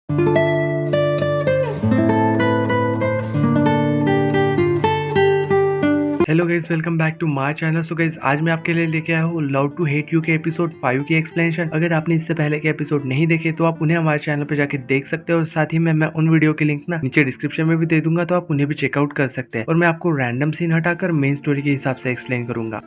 Hello guys, welcome back to my channel. So guys, आज मैं आपके लिए लेके आया हूँ लव टू हेट यू के एपिसोड 5 की एक्सप्लेनेशन। अगर आपने इससे पहले के एपिसोड नहीं देखे तो आप उन्हें हमारे चैनल पे जाके देख सकते हैं, और साथ ही में मैं उन वीडियो के लिंक ना नीचे डिस्क्रिप्शन में भी दे दूंगा, तो आप उन्हें भी चेकआउट कर सकते हैं। और मैं आपको रैंडम सीन हटाकर मेन स्टोरी के हिसाब से एक्सप्लेन करूंगा।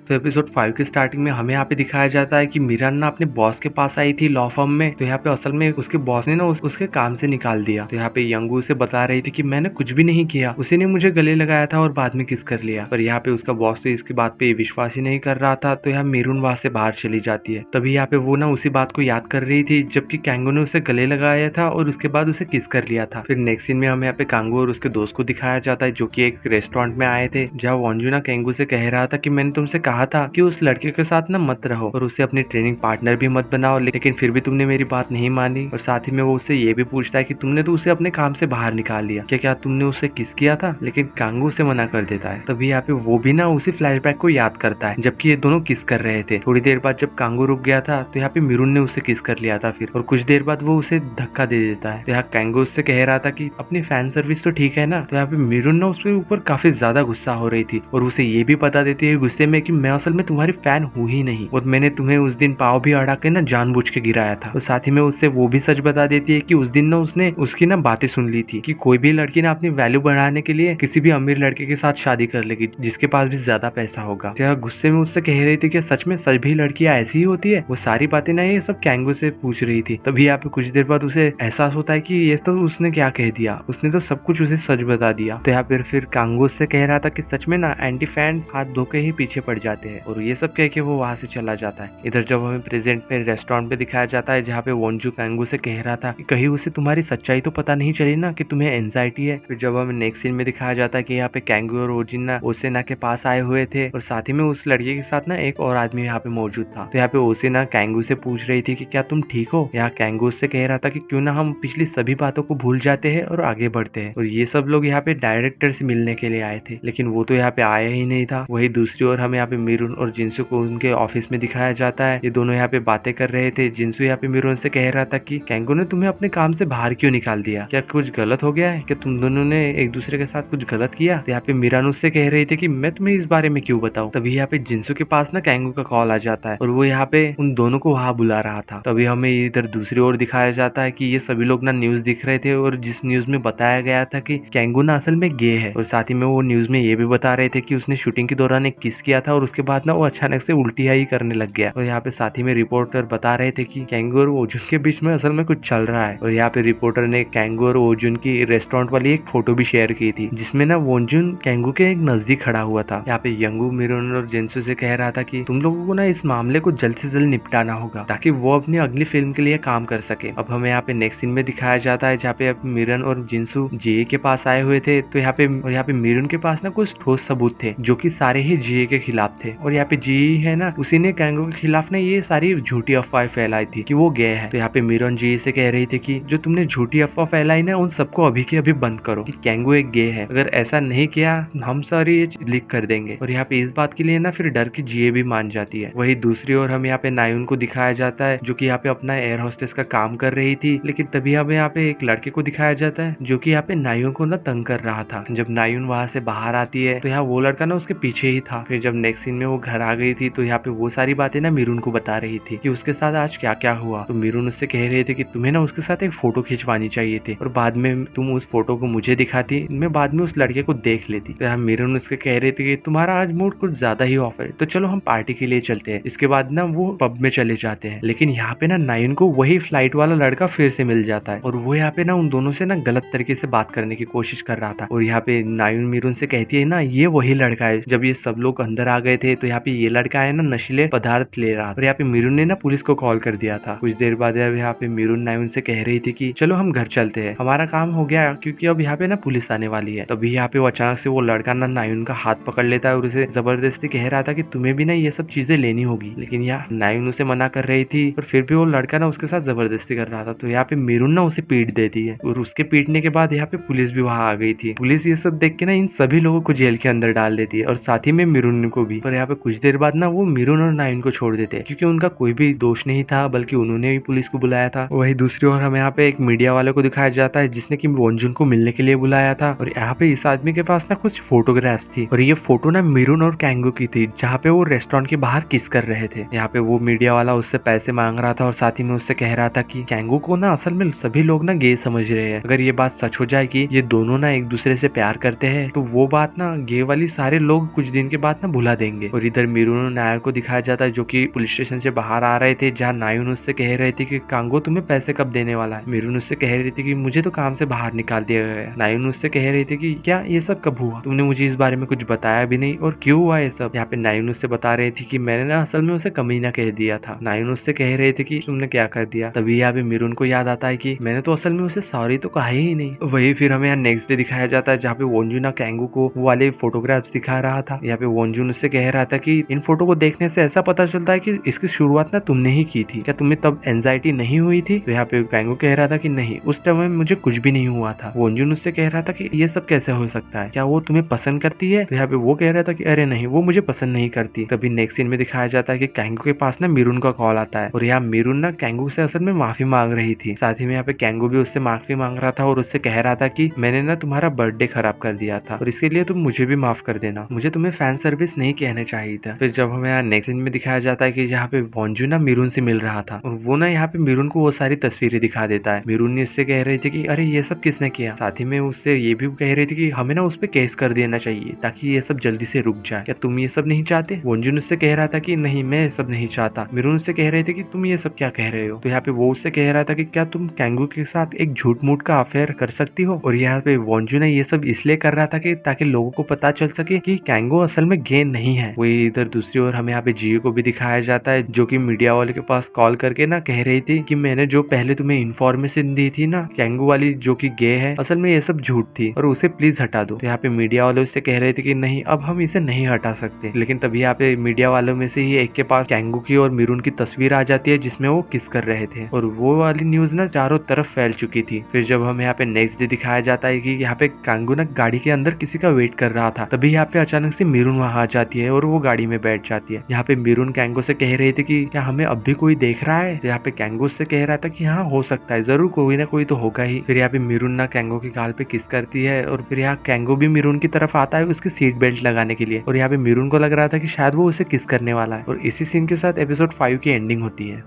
तो एपिसोड 5 के स्टार्टिंग में हमें यहाँ पे दिखाया जाता है कि मीरान ना अपने बॉस के पास आई थी लॉ फर्म में। तो यहाँ पे असल में उसके बॉस ने ना उसके काम से निकाल दिया। तो यहाँ पे यंगू उसे बता रही थी कि मैंने कुछ भी नहीं किया, उसी ने मुझे गले लगाया था और बाद में किस कर लिया। पर यहाँ पे उसका बॉस तो इसकी बात पे विश्वास ही नहीं कर रहा था। तो यहाँ मीरून वहां से बाहर चली जाती है। तभी यहाँ पे वो ना उसी बात को याद कर रही थी जबकि कैंगो ने उसे गले लगाया था और उसके बाद उसे किस कर लिया था। फिर नेक्स्ट सीन में हमें यहाँ पे कांगो और उसके दोस्त को दिखाया जाता है जो की एक रेस्टोरेंट में आए थे, जहाँ वॉन्जू ना कैंगो से कह रहा था कि मैंने तुमसे कहा था कि उस लड़के के साथ ना मत रहो और उसे अपनी ट्रेनिंग पार्टनर भी मत बनाओ, लेकिन फिर भी तुमने मेरी बात नहीं मानी। और साथ ही में वो उससे ये भी पूछता है कि तुमने तो उसे अपने काम से बाहर निकाल दिया, क्या क्या तुमने उसे किस किया था? लेकिन कांगो उसे मना कर देता है। तभी यहाँ पे वो भी ना उसी फ्लैशबैक को याद करता है जबकि ये दोनों किस कर रहे थे। थोड़ी देर बाद जब कांगो रुक गया था तो यहाँ पे मिरुन ने उसे किस कर लिया था फिर, और कुछ देर बाद वो उसे धक्का दे देता है। तो यहाँ कैंगो उससे कह रहा था कि अपनी फैन सर्विस तो ठीक है ना। तो यहाँ पे मिरुन ना उसके ऊपर काफी ज्यादा गुस्सा हो रही थी और उसे ये भी बता देती है गुस्से में कि मैं असल में तुम्हारी फैन हूँ ही नहीं, और मैंने तुम्हें उस दिन पाव भी अड़ा के ना जानबूझ के गिराया था। और साथ ही में उससे वो भी सच बता देती है कि उस दिन ना उसने उसकी ना बातें सुन ली थी कि कोई भी लड़की ना अपनी वैल्यू बढ़ाने के लिए किसी भी अमीर लड़के के साथ शादी कर लेगी जिसके पास भी ज्यादा पैसा होगा। तो गुस्से में उससे कह रही थी कि सच में सभी लड़कियां ऐसी ही होती है। वो सारी बातें ना ये सब कैंगो से पूछ रही थी। तभी यहाँ पे कुछ देर बाद उसे एहसास होता है कि ये तो उसने क्या कह दिया, उसने तो सब कुछ उसे सच बता दिया। तो यहाँ पे फिर कांगो से कह रहा था कि सच में ना एंटी फैंस हाथ धो के ही पीछे पड़ जाते हैं, और ये सब कह के वो वहां से चला जाता है। इधर जब हमें प्रेजेंट में रेस्टोरेंट पे दिखाया जाता है जहाँ पे वॉन्जू कैंगो से कह रहा था कि कहीं उसे तुम्हारी सच्चाई तो पता नहीं चली ना कि तुम्हें एंजाइटी है। फिर जब हमें नेक्स्ट सीन में दिखाया जाता है कि यहाँ पे कैंगो और ओजिन ना ओसेना के पास आए हुए थे, और साथ ही में उस लड़के के साथ ना एक और आदमी यहाँ पे मौजूद था। तो यहाँ पे ओसेना कैंगो से पूछ रही थी कि क्या तुम ठीक हो। यहाँ कैंगो से कह रहा था कि क्यों ना हम पिछली सभी बातों को भूल जाते हैं और आगे बढ़ते हैं। और ये सब लोग यहाँ पे डायरेक्टर से मिलने के लिए आए थे, लेकिन वो तो यहाँ पे आया ही नहीं था। वही दूसरी ओर हमें यहाँ पे मिरुन और जिनसू को उनके ऑफिस में दिखाया जाता है। ये दोनों यहाँ पे बातें कर रहे थे। जिनसू यहाँ पे मिरुन से कह रहा था कि कैंगो ने तुम्हें अपने काम से बाहर क्यों निकाल दिया, क्या कुछ गलत हो गया है, क्या तुम दोनों ने एक दूसरे के साथ कुछ गलत किया? तो यहाँ पे मिरान उससे कह रही थी कि मैं तुम्हें इस बारे में क्यों बताऊं। तभी यहाँ पे जिनसू के पास ना कैंगो का कॉल आ जाता है और वो यहाँ पे उन दोनों को वहां बुला रहा था। तभी हमें इधर दूसरी ओर दिखाया जाता है कि ये सभी लोग ना न्यूज दिख रहे थे, और जिस न्यूज में बताया गया था कि कैंगो ना असल में गे है, और साथ ही में वो न्यूज में ये भी बता रहे थे कि उसने शूटिंग के दौरान एक किस किया था और उसके बाद ना वो अचानक से उल्टियाँ ही करने लग गया। और यहाँ पे साथ ही में रिपोर्टर बता रहे थे कि कैंगो और ओजुन के बीच में असल में कुछ चल रहा है। और यहाँ पे रिपोर्टर ने कैंगो और ओजुन की रेस्टोरेंट वाली एक फोटो भी शेयर की थी जिसमें ना वोंजुन कैंगो के एक नजदीक खड़ा हुआ था। यहाँ पे यंगू मिरुन और जिनसू से कह रहा था कि तुम लोगों को ना इस मामले को जल्द से जल्द निपटाना होगा ताकि वो अपनी अगली फिल्म के लिए काम कर सके। अब हमें यहाँ पे नेक्स्ट सीन में दिखाया जाता है जहाँ पे मिरुन और जिनसू जीए के पास आए हुए थे। तो यहाँ पे मिरुन के पास ना कुछ ठोस सबूत थे जो कि सारे ही जीए के खिलाफ थे, और यहाँ पे जीए है ना उसी ने कैंगो के खिलाफ ना ये सारी झूठी अफवाह फैलाई थी कि वो गे है। तो यहाँ पे मिरुन जी से कह रही थी कि जो तुमने झूठी अफवाह फैलाई ना उन सबको अभी के अभी बंद करो कि कैंगो एक गे है, अगर ऐसा नहीं किया हम सारी ये लीक कर देंगे। और यहाँ पे इस बात के लिए ना फिर डर की जीए भी मान जाती है। वही दूसरी ओर हम यहाँ पे नायुन को दिखाया जाता है जो कि यहाँ पे अपना एयर होस्टेस का काम कर रही थी, लेकिन तभी हमें यहाँ पे एक लड़के को दिखाया जाता है जो कि यहाँ पे नायुन को ना तंग कर रहा था। जब नायुन वहां से बाहर आती है तो यहाँ वो लड़का ना उसके पीछे ही था। फिर जब नेक्स्ट सीन में वो घर आ गई थी तो यहाँ पे वो सारी बातें ना मिरुन को बता रही थी कि उसके साथ आज क्या क्या हुआ। तो मिरुन उससे कह रहे थे कि तुम्हें ना उसके साथ एक फोटो खिंचवानी चाहिए थी और बाद में तुम उस फोटो को मुझे दिखाती, मैं बाद में उस लड़के को देख लेती। तो यहाँ मिरुन उसके कह रहे थे कि तुम्हारा आज मूड कुछ ज्यादा ही ऑफ है, तो चलो हम पार्टी के लिए चलते हैं। इसके बाद ना वो पब में चले जाते हैं, लेकिन यहाँ पे ना नायुन को वही फ्लाइट वाला लड़का फिर से मिल जाता है और वो यहाँ पे ना उन दोनों से ना गलत तरीके से बात करने की कोशिश कर रहा था। और यहाँ पे नायुन मिरुन से कहती है ना ये वही लड़का है जब ये सब लोग अंदर आ गए थे तो यहाँ पे ये लड़का है ना नशीले पदार्थ ले रहा था। और यहाँ पे मिरुन ने ना पुलिस को कॉल कर दिया था। कुछ देर बाद यहाँ पे मिरुन नायुन से कह रही थी कि चलो हम घर चलते हैं, हमारा काम हो गया क्योंकि अब यहाँ पे ना पुलिस आने वाली है। तभी यहाँ पे वो अचानक से वो लड़का ना नायुन का हाथ पकड़ लेता है और उसे जबरदस्ती कह रहा था कि तुम्हें भी ना ये सब चीजें लेनी होगी, लेकिन यहाँ नायुन उसे मना कर रही थी और फिर भी वो लड़का ना उसके साथ जबरदस्ती कर रहा था। तो यहाँ पे मिरुन ना उसे पीट देती है और उसके पीटने के बाद यहाँ पे पुलिस भी वहां आ गई थी। पुलिस ये सब देख के ना इन सभी लोगों को जेल के अंदर डाल देती है और साथ ही में मिरुन को भी। पर यहाँ पे कुछ देर बाद ना वो मिरुन और नाइन को छोड़ देते हैं क्योंकि उनका कोई भी दोष नहीं था, बल्कि उन्होंने ही पुलिस को बुलाया था। वही दूसरी ओर हमें यहाँ पे एक मीडिया वाले को दिखाया जाता है जिसने कि वॉन्जुन को मिलने के लिए बुलाया था, और यहाँ पे इस आदमी के पास ना कुछ फोटोग्राफ्स थी, और ये फोटो ना मिरुन और कैंगो की थी जहाँ पे वो रेस्टोरेंट के बाहर किस कर रहे थे। यहाँ पे वो मीडिया वाला उससे पैसे मांग रहा था और साथ ही में उससे कह रहा था कि कैंगो को ना असल में सभी लोग ना गे समझ रहे हैं, अगर ये बात सच हो जाए कि ये दोनों ना एक दूसरे से प्यार करते हैं तो वो बात ना गे वाली सारे लोग कुछ दिन के बाद ना भुला देंगे। और इधर मिरुन और नायर को दिखाया जाता है जो कि पुलिस स्टेशन से बाहर आ रहे थे, जहाँ नायुन उससे कह रहे थे कि कांगो तुम्हें पैसे कब देने वाला है। मिरुन उससे कह रही थी कि मुझे तो काम से बाहर निकाल दिया गया। नायुन उससे कह रही थी कि क्या ये सब कब हुआ, तुमने मुझे इस बारे में कुछ बताया भी नहीं, और क्यों हुआ ये सब। यहाँ पे नायुन उससे बता रही थी कि मैंने ना असल में उसे कमीना कह दिया था। नायुन उससे कह रहे थे कि तुमने क्या कर दिया। तभी यहाँ पे मिरुन को याद आता है कि मैंने तो असल में उसे सॉरी तो कहा ही नहीं। वही फिर हमें यहाँ नेक्स्ट डे दिखाया जाता है जहाँ पे वॉन्जुन कैंगू को वो वाले फोटोग्राफ्स दिखा रहा था। यहाँ पे वॉन्जुन उससे कह रहा था कि इन फोटो को देखने से ऐसा पता चलता है कि इसकी शुरुआत ना तुमने ही की थी, क्या तुम्हें तब एंजाइटी नहीं हुई थी। तो यहाँ पे कैंगू कह रहा था कि नहीं, उस टाइम में मुझे कुछ भी नहीं हुआ था। वॉन्जुन उससे कह रहा था कि ये सब कैसे हो सकता है, क्या वो तुम्हें पसंद करती है। तो यहाँ पे वो कह रहा था कि अरे नहीं, वो मुझे पसंद नहीं करती। तभी नेक्स्ट सीन में दिखाया जाता है कि कैंगू के पास ना मिरुन का कॉल आता है, और यहाँ मिरुन ना कैंगू से असल में माफी मांग रही थी। साथ ही में यहाँ पे कैंगू भी उससे माफी मांग रहा था और उससे कह रहा था कि मैंने ना तुम्हारा बर्थडे खराब कर दिया था और इसके लिए तुम मुझे भी माफ कर देना, मुझे तुम्हें फैन सर्विस नहीं कहने चाहिए था। फिर जब हमें यहाँ नेक्स्ट सीन में दिखाया जाता है कि यहाँ पे वॉन्जुन ना मिरुन से मिल रहा था, और वो ना यहाँ पे मिरुन को वो सारी तस्वीरें दिखा देता है। मिरुन ने इससे कह रही थी कि अरे ये सब किसने किया। साथ ही में उससे ये भी कह रही थी कि हमें ना उस पर केस कर देना चाहिए ताकि ये सब जल्दी से रुक जाए, क्या तुम ये सब नहीं चाहते। वॉन्जुन उससे कह रहा था कि नहीं, मैं ये सब नहीं चाहता। मिरुन उससे कह रहे थे कि तुम ये सब क्या कह रहे हो। तो यहाँ पे वो उससे कह रहा था कि क्या तुम कैंगू के साथ एक झूठ मूठ का अफेयर कर सकती हो। और यहाँ पे वॉन्जुन ने ये सब इसलिए कर रहा था कि ताकि लोगों को पता चल सके कि कैंगो असल में गे नहीं है। वही इधर दूसरी ओर हमें यहाँ पे जियो को भी दिखाया जाता है जो कि मीडिया वाले के पास कॉल करके ना कह रही थी कि मैंने जो पहले तुम्हें इन्फॉर्मेशन दी थी ना कैंगो वाली जो कि गे है, असल में ये सब झूठ थी और उसे प्लीज हटा दो। तो यहाँ पे मीडिया वाले उससे कह रहे थे कि नहीं, अब हम इसे नहीं हटा सकते। लेकिन तभी यहाँ पे मीडिया वालों में से ही एक के पास कैंगो की और मिरुन की तस्वीर आ जाती है जिसमें वो किस कर रहे थे, और वो वाली न्यूज ना चारों तरफ फैल चुकी थी। फिर जब हमें यहाँ पे नेक्स्ट डे दिखाया जाता है कि यहाँ पे कैंगो ना गाड़ी के अंदर किसी का वेट कर रहा था, तभी यहाँ पे अचानक से मिरुन वहां आ जाती है और वो गाड़ी में बैठ जाती है। यहाँ पे मिरुन कैंगो से कह रही थी कि क्या हमें अब भी कोई देख रहा है। तो यहाँ पे कैंगो से कह रहा था कि हाँ, हो सकता है, जरूर कोई ना कोई तो होगा ही। फिर यहाँ पे मिरुन ना कैंगो की गाल पे किस करती है, और फिर यहाँ कैंगो भी मिरुन की तरफ आता है उसकी सीट बेल्ट लगाने के लिए, और यहाँ पे मिरुन को लग रहा था कि शायद वो उसे किस करने वाला है। और इसी सीन के साथ एपिसोड 5 की एंडिंग होती है।